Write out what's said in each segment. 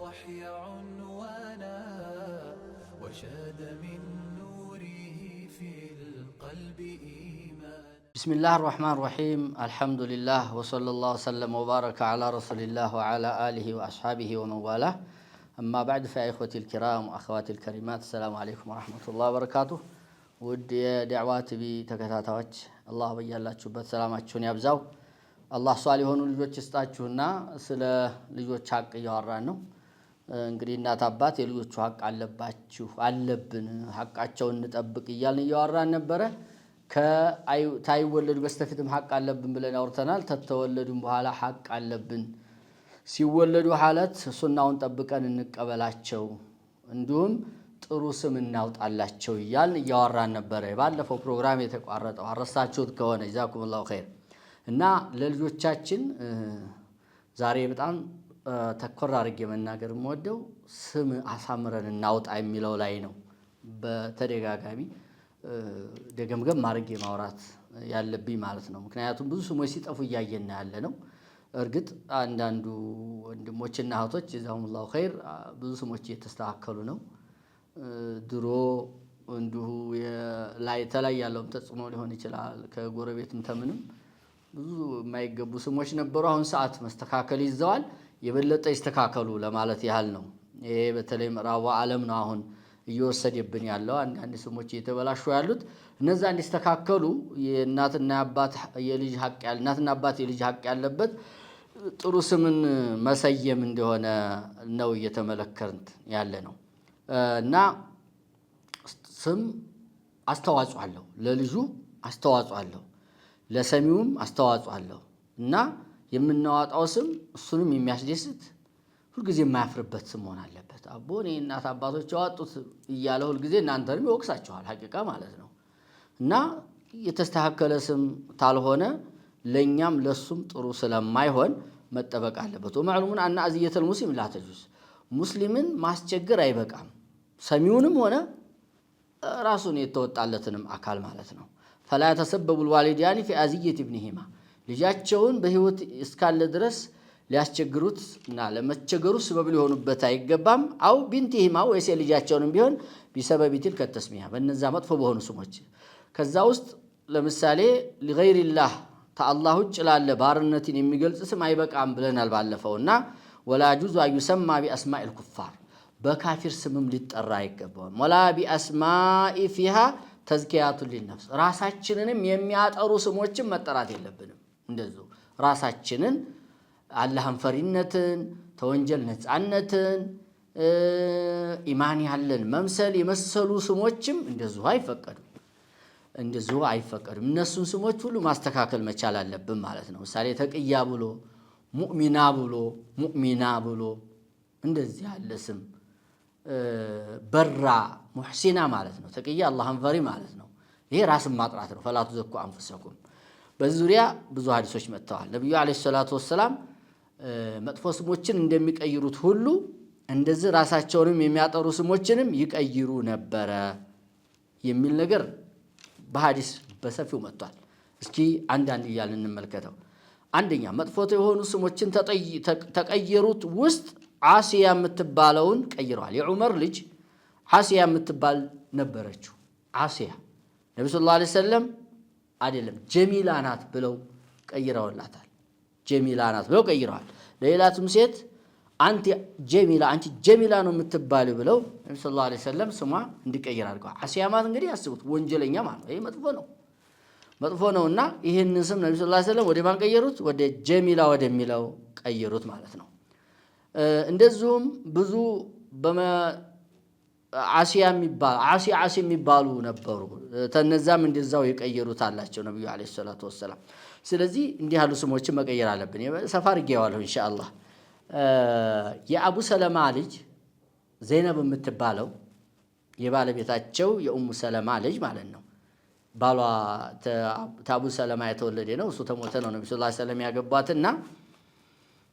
الوحي عنوانا وشاد من نوره في القلب إيمان. بسم الله الرحمن الرحيم. الحمد لله وصلى الله وسلم وبارك على رسول الله وعلى آله وأصحابه ومن والاه. أما بعد فيا إخوتي الكرام وأخواتي الكريمات، السلام عليكم ورحمة الله وبركاته. ودي دعوات بتكتاتوች الله በያላችሁበት ሰላማችሁን ያብዛው። አላህ ሷል የሆኑ ልጆች ይስጣችሁና ስለ ልጆች ሐቅ እያወራን ነው። እንግዲህ እናት አባት የልጆቹ ሐቅ አለባችሁ አለብን ሐቃቸውን እንጠብቅ እያልን እያወራን ነበረ። ከታይወለዱ በስተፊትም ሐቅ አለብን ብለን አውርተናል። ተተወለዱም በኋላ ሐቅ አለብን። ሲወለዱ ሐለት ሱናውን ጠብቀን እንቀበላቸው፣ እንዲሁም ጥሩ ስም እናውጣላቸው እያልን እያወራን ነበረ። ባለፈው ፕሮግራም የተቋረጠው አረሳችሁት ከሆነ ጀዛኩሙላሁ ኸይር። እና ለልጆቻችን ዛሬ በጣም ተኮር አድርጌ መናገር የምወደው ስም አሳምረን እናውጣ የሚለው ላይ ነው። በተደጋጋሚ ደገምገም አድርጌ ማውራት ያለብኝ ማለት ነው። ምክንያቱም ብዙ ስሞች ሲጠፉ እያየን ያለ ነው። እርግጥ አንዳንዱ ወንድሞችና እህቶች ጀዛኩሙላሁ ኸይር ብዙ ስሞች እየተስተካከሉ ነው። ድሮ እንዲሁ ላይ ያለውም ተጽዕኖ ሊሆን ይችላል፣ ከጎረቤትም ተምንም ብዙ የማይገቡ ስሞች ነበሩ። አሁን ሰዓት መስተካከል ይዘዋል። የበለጠ ይስተካከሉ ለማለት ያህል ነው። ይሄ በተለይ ምዕራቡ ዓለም ነው አሁን እየወሰደብን ያለው አንዳንድ ስሞች እየተበላሹ ያሉት። እነዛ እንዲስተካከሉ የእናትና አባት የልጅ ሐቅ እናትና አባት የልጅ ሐቅ ያለበት ጥሩ ስምን መሰየም እንደሆነ ነው እየተመለከትን ያለ ነው። እና ስም አስተዋጽኦ አለው፣ ለልጁ አስተዋጽኦ አለው፣ ለሰሚውም አስተዋጽኦ አለው። እና የምናዋጣው ስም እሱንም የሚያስደስት ሁልጊዜ የማያፍርበት ስም መሆን አለበት። አቦ እኔ እናት አባቶች ያወጡት እያለ ሁልጊዜ እናንተንም ይወቅሳቸዋል ሐቂቃ ማለት ነው። እና የተስተካከለ ስም ታልሆነ ለኛም ለሱም ጥሩ ስለማይሆን መጠበቅ አለበት። ወማዕሉሙን አና አዝየተል ሙስሊም ላ ተጁዝ፣ ሙስሊምን ማስቸገር አይበቃም፣ ሰሚውንም ሆነ ራሱን የተወጣለትንም አካል ማለት ነው። ፈላ ተሰበቡ الوالدان في اذيه ابنهما፣ ልጃቸውን በህይወት እስካለ ድረስ ሊያስቸግሩት እና ለመቸገሩ ሰበብ ሊሆኑበት አይገባም። አው ቢንቲሂማ፣ ወይስ ልጃቸውንም ቢሆን ቢሰበብ تلك التسميه፣ በእነዛ መጥፎ በሆኑ ስሞች። ከዛ ውስጥ ለምሳሌ لغير الله ተአላህ ውጭ ላለ ባርነትን የሚገልጽ ስም አይበቃም ብለናል ባለፈውና ወላ ጁዙ አይሰማ باسماء الكفار፣ በካፊር ስምም ሊጠራ አይገባም። ወላ باسماء فيها ተዝኪያቱ ሊነፍስ፣ ራሳችንንም የሚያጠሩ ስሞችን መጠራት የለብንም። እንደዚሁ ራሳችንን አላህን ፈሪነትን፣ ተወንጀል ነፃነትን፣ ኢማን ያለን መምሰል የመሰሉ ስሞችም እንደዚሁ አይፈቀዱም። እነሱን ስሞች ሁሉ ማስተካከል መቻል አለብን ማለት ነው። ምሳሌ ተቅያ ብሎ ሙእሚና ብሎ እንደዚህ ያለ ስም፣ በራ ሙሕሲና ማለት ነው። ተቅያ አላህን ፈሪ ማለት ነው። ይሄ ራስን ማጥራት ነው። ፈላ ትዘኩ አንፉሰኩም። በዚህ ዙሪያ ብዙ ሐዲሶች መጥተዋል። ነብዩ አለይሂ ሰላቱ ወሰላም መጥፎ ስሞችን እንደሚቀይሩት ሁሉ እንደዚህ ራሳቸውንም የሚያጠሩ ስሞችንም ይቀይሩ ነበረ የሚል ነገር በሐዲስ በሰፊው መጥቷል። እስኪ አንዳንድ እያልን እንመልከተው። አንደኛ መጥፎ የሆኑ ስሞችን ተቀየሩት ውስጥ ዓሲያ የምትባለውን ቀይረዋል። የዑመር ልጅ ዓሲያ የምትባል ነበረችው። ዓሲያ ነብዩ ሰለላሁ ዐለይሂ ወሰለም አይደለም ጀሚላ ናት ብለው ቀይረውላታል። ጀሚላ ናት ብለው ቀይረዋል። ለሌላቱም ሴት አንቺ ጀሚላ ነው የምትባል ብለው ነብዩ ሰለላሁ ዐለይሂ ወሰለም ስሟ እንዲቀየር አድርገዋል። ዓሲያ ማለት እንግዲህ አስቡት ወንጀለኛ ማለት ነው። ይሄ መጥፎ ነውና ይሄንን ስም ነብዩ ሰለላሁ ዐለይሂ ወሰለም ወደ ማን ቀየሩት? ወደ ጀሚላ ወደሚለው ቀየሩት ማለት ነው። እንደዚሁም ብዙ ዓሲያ የሚባሉ ነበሩ። ተነዛም እንደዛው የቀየሩት አላቸው ነብዩ አለይሂ ሰላቱ ወሰለም። ስለዚህ እንዲህ ያሉ ስሞችን መቀየር አለብን። ሰፋ አድርጌዋለሁ ኢንሻአላህ። የአቡ ሰለማ ልጅ ዘይነብ የምትባለው የባለቤታቸው የኡሙ ሰለማ ልጅ ማለት ነው። ባሏ ታቡ ሰለማ የተወለደ ነው። እሱ ተሞተ ነው ነብዩ ሰለላሁ ዐለይሂ ወሰለም ያገቧትና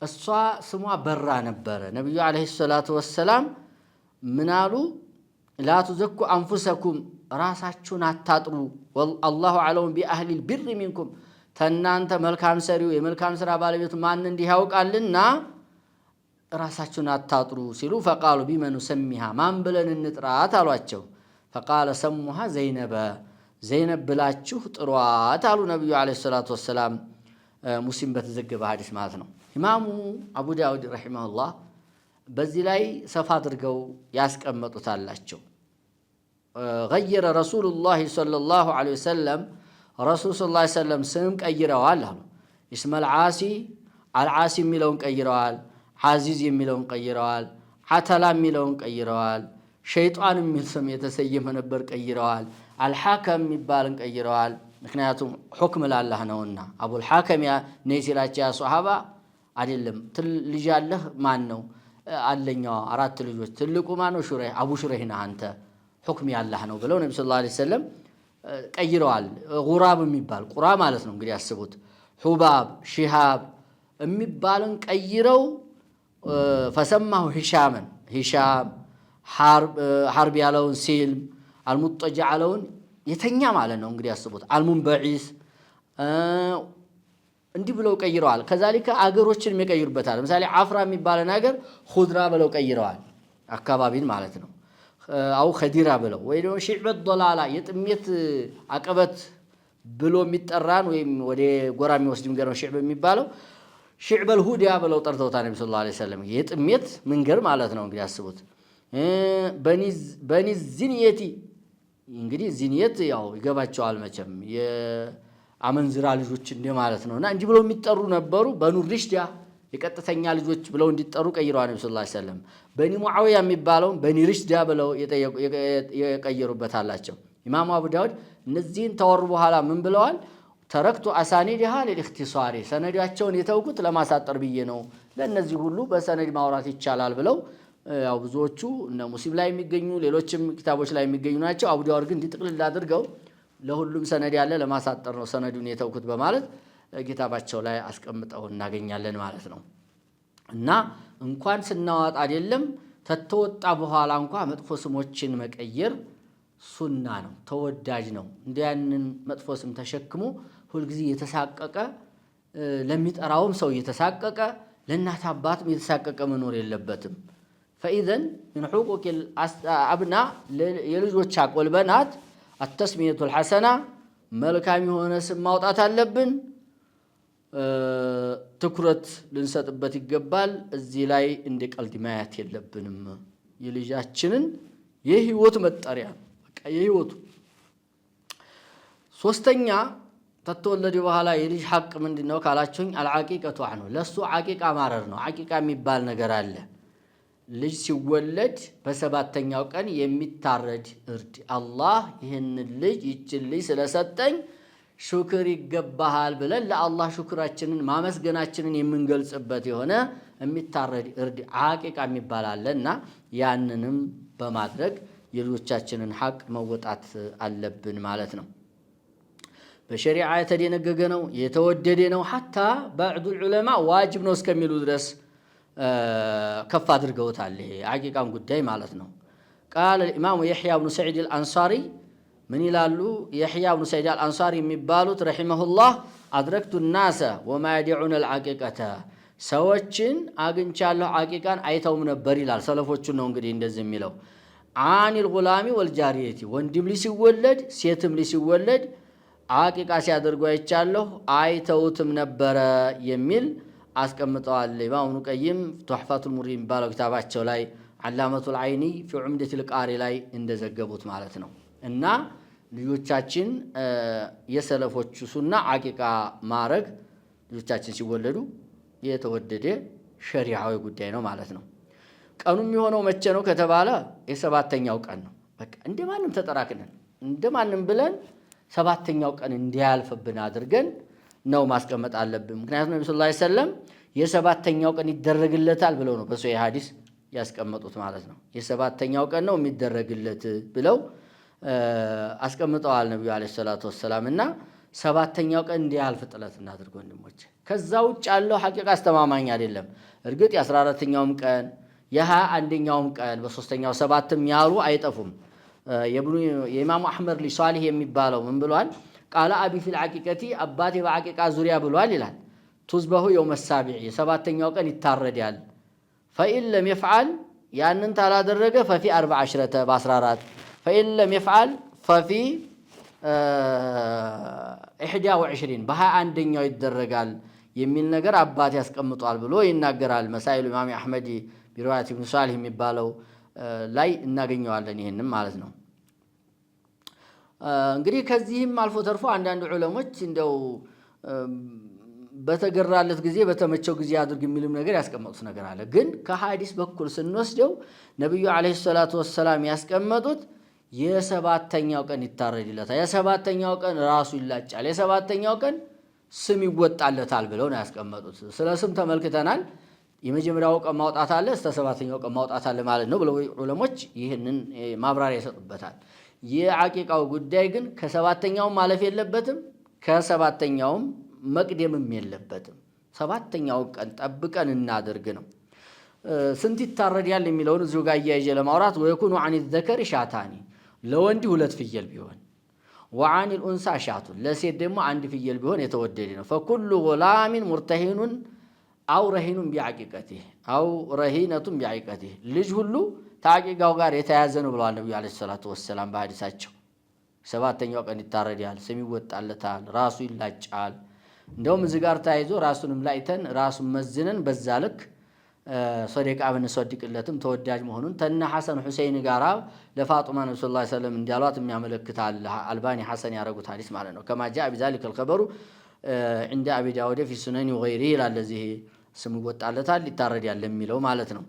እሷ ስሟ በራ ነበረ። ነብዩ አለይሂ ሰላቱ ወሰለም ምናሉ ላ ትዘኩ አንፉሰኩም፣ ራሳችሁን አታጥሩ፣ አላሁ አዕለሙ ቢአህሊል ቢር ሚንኩም፣ ተናንተ መልካም ሰሪው የመልካም ስራ ባለቤቱ ማን እንዲህ ያውቃልና ራሳችሁን አታጥሩ ሲሉ ፈቃሉ ቢመኑ ሰሚሃ ማን ብለን እንጥራት አሏቸው። ፈቃለ ሰሙሃ ዘይነበ ዘይነብ ብላችሁ ጥሯት አሉ ነቢዩ ዓለይሂ ሰላቱ ወሰላም። ሙስሊም በተዘገበ ሐዲስ ማለት ነው። ኢማሙ አቡ ዳውድ ረሒመሁላህ በዚህ ላይ ሰፋ አድርገው ያስቀመጡታላቸው። ገየረ ረሱሉላህ ሰለላሁ ዐለይሂ ወሰለም ረሱል ሰለላሁ ዐለይሂ ወሰለም ስም ቀይረዋል አሉ። ኢስመል ዓሲ አልዓሲ የሚለውን ቀይረዋል። ዓዚዝ የሚለውን ቀይረዋል። ዓተላ የሚለውን ቀይረዋል። ሸይጣን የሚል ስም የተሰየመ ነበር ቀይረዋል። አልሐከም የሚባልን ቀይረዋል። ምክንያቱም ሁክም ላላህ ነውና አቡል ሐከም ነይ ሲላቸው ያ ሶሐባ አይደለም ልጅ ያለህ ማን ነው? አለኛው 4 ልጆች ትልቁ ማን ነው? ሹረይህ አቡ ሹረይህ ነህ አንተ ሁክም ያላህ ነው ብለው ነብዩ ሰለላሁ ዐለይሂ ወሰለም ቀይረዋል። ጉራብ የሚባል ቁራ ማለት ነው እንግዲህ ያስቡት። ሁባብ ሺሃብ የሚባልን ቀይረው ፈሰማሁ ሂሻምን ሂሻም ሐርብ ያለውን ሲልም አልሙጠጃ ያለውን የተኛ ማለት ነው እንግዲህ ያስቡት። አልሙንበዒስ እንዲህ ብለው ቀይረዋል። ከዛሊከ አገሮችን ይቀይሩበታል። ለምሳሌ አፍራ የሚባልን ሀገር ኹድራ ብለው ቀይረዋል፣ አካባቢን ማለት ነው። አው ኸዲራ ብለው ወይ ደግሞ ሽዕበት ዶላላ የጥሜት አቀበት ብሎ የሚጠራን ወይም ወደ ጎራ የሚወስድ መንገድ ነው ሽዕብ የሚባለው። ሽዕበል ሁዲያ ብለው ጠርተውታል ነብዩ ሰለላሁ ዐለይሂ ወሰለም። የጥሜት መንገድ ማለት ነው እንግዲህ ያስቡት። በኒ ዚንየቲ እንግዲህ ዚንየት ያው ይገባቸዋል መቼም የአመንዝራ ልጆች እንደማለት ነውና እንዲህ ብለው የሚጠሩ ነበሩ። በኑ ሪሽዳ የቀጥተኛ ልጆች ብለው እንዲጠሩ ቀይረዋል ነብዩ ሰለላሁ ዐለይሂ ወሰለም። በኒ ሙዓዊያ የሚባለውን በኒ ሪሽዳ ብለው የቀየሩበት አላቸው። ኢማሙ አቡ ዳውድ እነዚህን ተወሩ በኋላ ምን ብለዋል? ተረክቱ አሳኒድሃ ለኢኽቲሳሪ ሰነዳቸውን የተውኩት ለማሳጠር ብዬ ነው። ለነዚህ ሁሉ በሰነድ ማውራት ይቻላል ብለው ያው ብዙዎቹ እነ ሙስሊም ላይ የሚገኙ ሌሎችም ኪታቦች ላይ የሚገኙ ናቸው። አቡ ዳውድ ግን እንዲጥቅልል አድርገው ለሁሉም ሰነድ ያለ ለማሳጠር ነው ሰነዱን የተውኩት በማለት ኪታባቸው ላይ አስቀምጠው እናገኛለን ማለት ነው። እና እንኳን ስናዋጥ አይደለም ተተወጣ በኋላ እንኳን መጥፎ ስሞችን መቀየር ሱና ነው፣ ተወዳጅ ነው። እንዲያንን መጥፎ ስም ተሸክሞ ሁልጊዜ የተሳቀቀ ለሚጠራውም ሰው የተሳቀቀ ለእናት አባትም የተሳቀቀ መኖር የለበትም። ፈኢዘን ምን ሑቁቅ አብና የልጆች አቆል በናት አተስሚየቱል ሐሰና መልካም የሆነ ስም ማውጣት አለብን። ትኩረት ልንሰጥበት ይገባል። እዚህ ላይ እንደ ቀልድ ማየት የለብንም። የልጃችንን የህይወት መጠሪያ በቃ የህይወቱ ሶስተኛ ተተወለደ በኋላ የልጅ ሐቅ ምንድነው ካላችሁኝ፣ አልዓቂቀቱ አንሁ ለሱ ዓቂቃ ማረር ነው። ዓቂቃ የሚባል ነገር አለ። ልጅ ሲወለድ በሰባተኛው ቀን የሚታረድ እርድ አላህ ይህንን ልጅ ይችን ልጅ ስለሰጠኝ ሹክር ይገባሃል ብለን ለአላህ ሹክራችንን ማመስገናችንን የምንገልጽበት የሆነ የሚታረድ እርድ ዓቂቃ የሚባል አለና ያንንም በማድረግ የልጆቻችንን ሐቅ መወጣት አለብን ማለት ነው። በሸሪዓ የተደነገገ ነው፣ የተወደደ ነው። ሐታ ባዕዱል ዑለማ ዋጅብ ነው እስከሚሉ ድረስ ከፍ አድርገውታል። ይሄ ዓቂቃን ጉዳይ ማለት ነው። ቃል ኢማሙ የሕያ ብኑ ሰዒድ አልአንሳሪ ምን ይላሉ? የሕያ ብኑ ሰዒድ አልአንሳሪ የሚባሉት ረሒመሁላህ አድረክቱ ናሰ ወማ የዲዑነ አልዓቂቀተ ሰዎችን አግኝቻለሁ ዓቂቃን አይተውም ነበር ይላል። ሰለፎቹን ነው እንግዲህ እንደዚህ የሚለው። አኒል ጉላሚ ወልጃሪየቲ ወንድም ልጅ ሲወለድ ሴትም ልጅ ሲወለድ ዓቂቃ ሲያደርጉ አይቻለሁ አይተውትም ነበረ የሚል አስቀምጠዋል። ኢማም ኢብኑ ቀይም ቱሕፈቱል ሙሪድ የሚባለው ኪታባቸው ላይ ዓላመቱል ዓይኒ ፊ ዑምደቱል ቃሪ ላይ እንደዘገቡት ማለት ነው። እና ልጆቻችን የሰለፎቹ ሱና ዓቂቃ ማረግ ልጆቻችን ሲወለዱ የተወደደ ሸሪዓዊ ጉዳይ ነው ማለት ነው። ቀኑ የሚሆነው መቼ ነው ከተባለ የሰባተኛው ቀን ነው። በቃ እንደማንም ተጠራክነን እንደማንም ብለን ሰባተኛው ቀን እንዲያልፍብን አድርገን ነው ማስቀመጥ አለብን። ምክንያቱም ነብዩ ሰለላሁ ዐለይሂ ወሰለም የሰባተኛው ቀን ይደረግለታል ብለው ነው በሶሒህ ሐዲስ ያስቀመጡት ማለት ነው። የሰባተኛው ቀን ነው የሚደረግለት ብለው አስቀምጠዋል ነብዩ ዐለይሂ ሰላቱ ወሰላም። እና ሰባተኛው ቀን እንዲያልፍ ጥለት እናድርግ ወንድሞች። ከዛ ውጭ ያለው ሐቂቃ አስተማማኝ አይደለም። እርግጥ የ14ኛውም ቀን የ21ኛውም ቀን በሶስተኛው ሰባትም ያሉ አይጠፉም። የኢማሙ አሕመድ ልጅ ሷሊህ የሚባለው ምን ብሏል? ቃለ አቢ ፊል ዓቂቀቲ አባቴ በዓቂቃ ዙሪያ ብሏል ይላል። ቱዝበሁ የውመ ሳቢዕ የሰባተኛው ቀን ይታረዳል። ፈኢን ለም የፍዓል ያንን ታላደረገ ፈፊ 14 በ14 ፈኢን ለም የፍዓል ፈፊ 21 በ21ኛው ይደረጋል የሚል ነገር አባት ያስቀምጧል ብሎ ይናገራል። መሳኢሉ ኢማም አሕመድ ቢሪዋያት ኢብኑ ሷሊህ የሚባለው ላይ እናገኘዋለን ይሄንም ማለት ነው። እንግዲህ ከዚህም አልፎ ተርፎ አንዳንድ ዑለሞች እንደው በተገራለት ጊዜ በተመቸው ጊዜ አድርግ የሚልም ነገር ያስቀመጡት ነገር አለ። ግን ከሐዲስ በኩል ስንወስደው ነብዩ አለይሂ ሰላቱ ወሰላም ያስቀመጡት የሰባተኛው ቀን ይታረድለታል፣ የሰባተኛው ቀን ራሱ ይላጫል፣ የሰባተኛው ቀን ስም ይወጣለታል ብለው ነው ያስቀመጡት። ስለ ስም ተመልክተናል። የመጀመሪያው ቀን ማውጣት አለ፣ እስከ ሰባተኛው ቀን ማውጣት አለ ማለት ነው ብለው ዑለሞች ይህንን ማብራሪያ ይሰጡበታል። የዓቂቃው ጉዳይ ግን ከሰባተኛውም ማለፍ የለበትም፣ ከሰባተኛውም መቅደምም የለበትም። ሰባተኛው ቀን ጠብቀን እናድርግ ነው። ስንት ይታረዳል የሚለውን እዚሁ ጋር እያይዤ ለማውራት ወየኩኑ ዐን ዘከሪ ሻታኒ ለወንድ 2 ፍየል ቢሆን ወዐን ልኡንሳ ሻቱን ለሴት ደግሞ 1 ፍየል ቢሆን የተወደደ ነው። ፈኩሉ ጉላሚን ሙርተሂኑን አው ረሂኑን ቢዓቂቀቲህ አው ረሂነቱን ቢዓቂቀቲህ ልጅ ሁሉ ከዓቂቃው ጋር የተያዘ ነው ብለዋል ነብዩ አለይሂ ሰላቱ ወሰላም በሐዲሳቸው። ሰባተኛው ቀን ይታረዳል፣ ስም ይወጣለታል፣ ራሱ ይላጫል። እንደውም እዚህ ጋር ተያይዞ ራሱንም ላይተን ራሱን መዝነን በዛ ልክ ሶደቃ ብንሶድቅለትም ተወዳጅ መሆኑን ተና ሐሰን ሁሴይን ጋራ ለፋጡማ ነብዩ ሰለላሁ ዐለይሂ ወሰለም እንዲያሏት የሚያመለክታል አልባኒ ሐሰን ያረጉት ሐዲስ ማለት ነው። ከማ ጃአ ቢዛሊከ الخبሩ عند ابي داود في سنن وغيره ይላል። ለዚህ ስም ይወጣለታል ይታረዳል የሚለው ማለት ነው።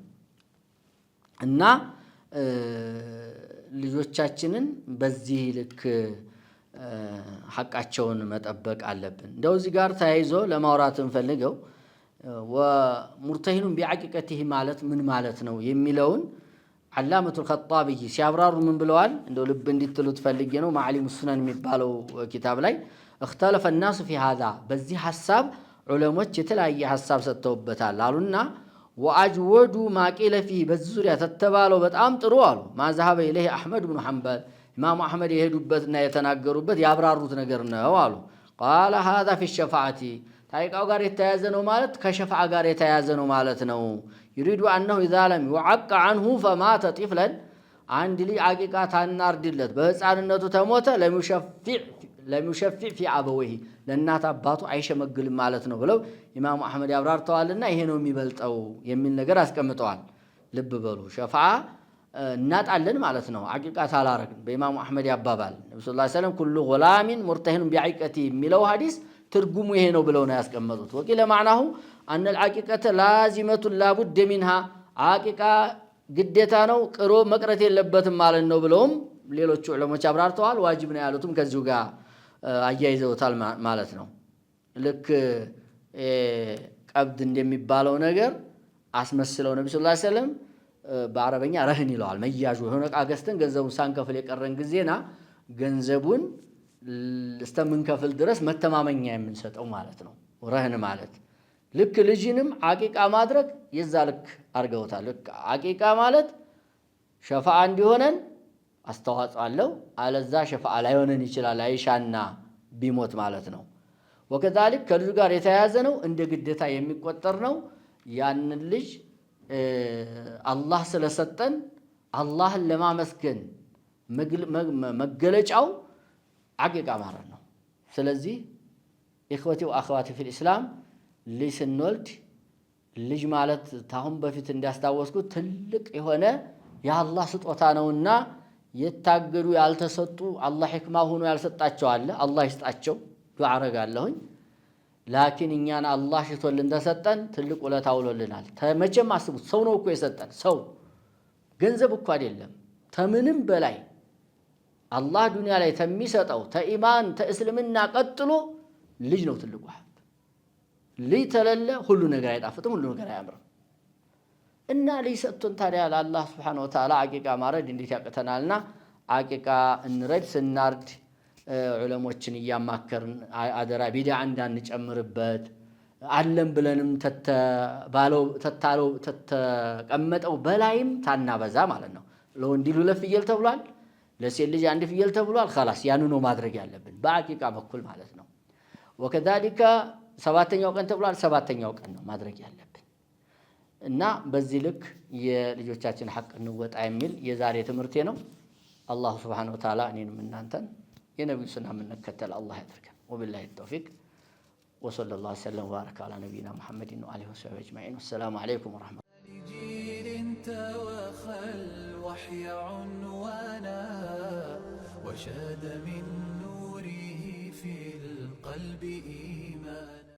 እና ልጆቻችንን በዚህ ልክ ሐቃቸውን መጠበቅ አለብን። እንደው እዚህ ጋር ተያይዞ ለማውራት እንፈልገው ወሙርተሂኑን ቢዓቂቀቲህ ማለት ምን ማለት ነው የሚለውን ዓላመቱል ኸጣቢ ሲያብራሩ ምን ብለዋል? እንደው ልብ እንድትሉት ፈልጌ ነው። ማዕሊሙ ሱነን የሚባለው ኪታብ ላይ اختلف الناس في هذا በዚህ ሐሳብ ዑለሞች የተለያየ ሐሳብ ሰጥተውበታል አሉና ወአጅወዱ ማቂለ ፊህ በዚህ ዙሪያ ተተባለው በጣም ጥሩ አሉ ማ ذهب اليه احمد بن حنبل ኢማሙ አሕመድ የሄዱበትና የተናገሩበት ያብራሩት ነገር ነው አሉ። قال هذا في الشفاعه ታይቃው ጋር የተያዘ ነው ማለት ከሸፋዓ ጋር የተያዘ ነው ማለት ነው። يريد انه اذا لم يعق عنه فمات طفلا አንድ ልጅ ዓቂቃ ታናርድለት በህፃንነቱ ተሞተ ለሚሸፊዕ ፊ አበወይህ ለእናት አባቱ አይሸመግልም ማለት ነው ብለው ኢማሙ አሕመድ ያብራርተዋልና ይሄ ነው የሚበልጠው የሚል ነገር አስቀምጠዋል። ልብ በሉ ሸፋዓ እናጣለን ማለት ነው ዓቂቃ ታላረግን በኢማሙ አሕመድ ያባባል። ነብዩ ሰለላሁ ዐለይሂ ወሰለም ኩሉ ጉላሚን ሙርተሂኑን ቢዓቂቀቲ የሚለው ሐዲስ ትርጉሙ ይሄ ነው ብለው ነው ያስቀመጡት። ወቂለ ማዕናሁ አነ العቂቀተ ላዚመቱን ላቡድ ሚንሃ ዓቂቃ ግዴታ ነው ቅሮ መቅረት የለበትም ማለት ነው ብለውም ሌሎች ዑለሞች አብራርተዋል። ዋጅብ ነው ያሉትም ከዚሁ ጋር አያይዘውታል ማለት ነው። ልክ ቀብድ እንደሚባለው ነገር አስመስለው ነብዩ ሰለላሁ ዐለይሂ ወሰለም በአረበኛ ረህን ይለዋል። መያዡ የሆነ ዕቃ ገዝተን ገንዘቡን ሳንከፍል የቀረን ጊዜና ገንዘቡን እስከምንከፍል ድረስ መተማመኛ የምንሰጠው ማለት ነው ረህን ማለት። ልክ ልጅንም ዓቂቃ ማድረግ የዛ ልክ አድርገውታል። ልክ ዓቂቃ ማለት ሸፋዓ እንዲሆነን አስተዋጽኦ አለው። አለዛ ሸፋዓ ላይሆነን ይችላል አይሻና ቢሞት ማለት ነው። ወከዛሊክ ከልጁ ጋር የተያያዘ ነው፣ እንደ ግዴታ የሚቆጠር ነው። ያንን ልጅ አላህ ስለሰጠን አላህን ለማመስገን መገለጫው ዓቂቃ ማለት ነው። ስለዚህ ኢኽወቲ ወአኽዋቲ ፊል ኢስላም ልጅ ስንወልድ ልጅ ማለት ታሁን በፊት እንዳስታወስኩት ትልቅ የሆነ የአላህ ስጦታ ነውና የታገዱ ያልተሰጡ አላህ ሕክማ ሆኖ ያልሰጣቸው አለ። አላህ ይስጣቸው ዱዓ አረጋለሁኝ። ላኪን እኛን አላህ ሽቶልን ተሰጠን ትልቅ ውለታ ውሎልናል። መቼም አስቡት፣ ሰው ነው እኮ የሰጠን። ሰው ገንዘብ እኮ አይደለም። ከምንም በላይ አላህ ዱንያ ላይ ተሚሰጠው ተኢማን ተእስልምና ቀጥሎ ልጅ ነው ትልቁ ሀብት። ልጅ ተለለ ሁሉ ነገር አይጣፍጥም፣ ሁሉ ነገር አያምርም። እና ልጅ ሰጥቶን ታዲያ ለአላህ ሱብሓነሁ ወተዓላ ዓቂቃ ማረድ እንዴት ያቅተናልና ዓቂቃ እንረድ። ስናርድ ዑለሞችን እያማከርን አደራ ቢድዓ እንዳንጨምርበት አለም ብለንም ተተቀመጠው በላይም ታናበዛ ማለት ነው። ለወንድ 2 ፍየል ተብሏል፣ ለሴት ልጅ 1 ፍየል ተብሏል። خلاص ያኑ ነው ማድረግ ያለብን በዓቂቃ በኩል ማለት ነው። ወከዛሊከ 7ኛው ቀን ተብሏል፣ 7ኛው ቀን ነው ማድረግ ያለብን። እና በዚህ ልክ የልጆቻችን ሐቅ እንወጣ የሚል የዛሬ ትምህርቴ ነው። አላሁ ሱብሓነሁ ወተዓላ እኔንም እናንተን የነቢዩ ሱና የምንከተል አላህ ያድርገን። ወቢላሂ ተውፊቅ ወሰለላሁ ወሰለም ወባረከ ዐላ ነቢይና ሙሐመድን ወአሊሂ ወሰሕቢሂ አጅመዒን። ወሰላሙ ዐለይኩም ወረሕመቱላህ። الوحي عنوانا وشاد من نوره في القلب إيمانا